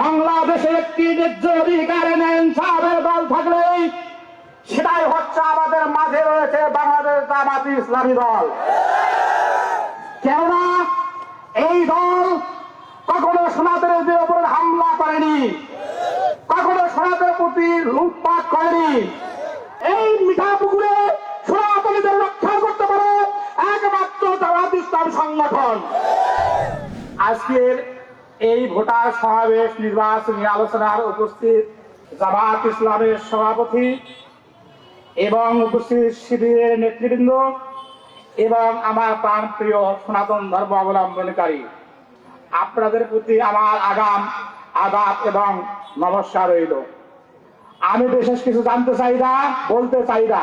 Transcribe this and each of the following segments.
বাংলাদেশে একটি ন্যায্য অধিকার ইনসাফের দল থাকলেই সেটাই হচ্ছে আমাদের মাঝে রয়েছে বাংলাদেশ জামাত ইসলামী দল। কেননা এই দল কখনো সোনাদের উপর হামলা করেনি, কখনো সোনাদের প্রতি লুটপাট করেনি। এই মিঠাপুকুরে সোনাতলীদের রক্ষা করতে পারে একমাত্র জামাত ইসলাম সংগঠন। আজকের এই ভোটার সমাবেশ নির্বাচনী আলোচনার উপস্থিত জামাত ইসলামের সভাপতি এবং উপস্থিত শিবিরের নেতৃবৃন্দ এবং আমার প্রাণপ্রিয় সনাতন ধর্ম অবলম্বনকারী, আপনাদের প্রতি আমার আগাম আদাব এবং নমস্কার রইল। আমি বিশেষ কিছু জানতে চাই না, বলতে চাই না।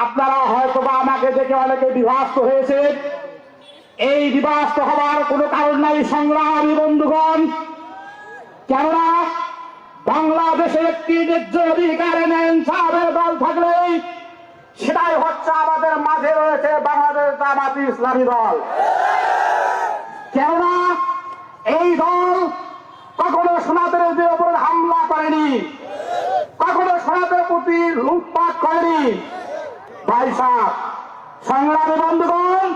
আপনারা হয়তো বা আমাকে দেখে অনেকে বিভ্রান্ত হয়েছে। এই বিভ্রান্ত হবার কোনো কারণ নাই সংগ্রামী বন্ধুগণ। কেননা বাংলাদেশে একটি ন্যায্য অধিকার ইনসাফের দল থাকলেই সেটাই হচ্ছে আমাদের মাঝে রয়েছে বাংলাদেশ জামাত ইসলামী দল। কেননা এই দল কখনো সোনাদের উপর হামলা করেনি, কখনো সোনাদের প্রতি লুটপাট করেনি। ভাই সাহেব, সংগ্রামী বন্ধুগণ,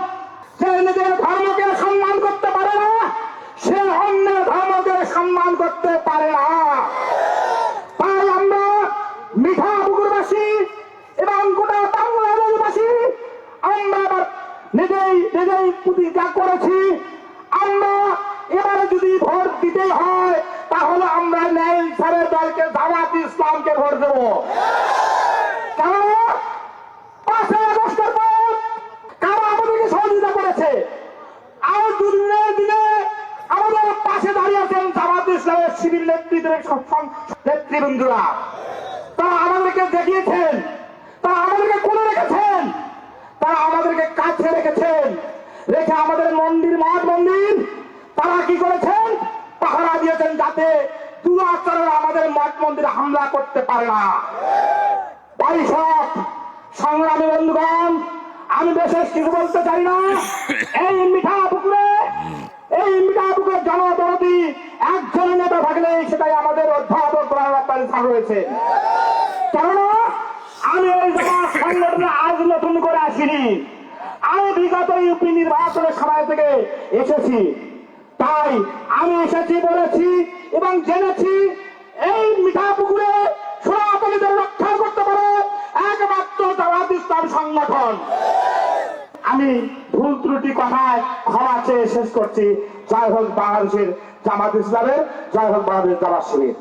সে নিজের ধর্মকে সম্মান করতে পারে না, সে অন্য ধর্মকে সম্মান করতে পারে না। তাই আমরা মিঠাপুকুরবাসী এবং গোটা বাংলাদেশবাসী আমরা নিজেই প্রতিজ্ঞা করেছি, আমরা এবারে যদি ভোট দিতে হয় তাহলে আমরা ন্যায় ইনসাফের দলকে জামাত ইসলামকে ভোট দেব। কারণ 5ই আগস্টের পর কারা আমাদেরকে সহযোগিতা করেছে, আর দুদিনের দিনে আমাদের পাশে দাঁড়িয়ে আছেন জামাত ইসলামের শিবির নেতৃবৃন্দরা। তারা আমাদেরকে দেখিয়েছেন, তারা আমাদেরকে কোলে রেখেছেন, তারা আমাদেরকে কাছে রেখেছেন, রেখে আমাদের মন্দির মঠ মন্দির তারা কি করেছেন, পাহারা দিয়েছেন যাতে দুরাচার আমাদের মঠ মন্দিরে হামলা করতে পারে না। ভাই সব সংগ্রামী বন্ধুগণ, আমি বিশেষ কিছু বলতে চাই না। এই মিঠাপুকুরে জনদরদি একজন নেতা থাকলে সেটাই আমাদের অধ্যাপক রয়েছে। কেননা আমি এই জামাত সংগঠনে আজ নতুন করে আসিনি, আমি বিগত ইউপি নির্বাচনের সময় থেকে এসেছি। তাই আমি এসেছি, বলেছি এবং জেনেছি এই মিঠাপুকুরে সোনাতলীদের রক্ষা করতে পারে একমাত্র জামাত ইসলাম সংগঠন। আমি ভুল ত্রুটি কথায় ক্ষমা চেয়ে শেষ করছি। জয় হোক বাংলাদেশের জামাত ইসলামের, জয় হোক বাংলাদেশ জামাত শিবির।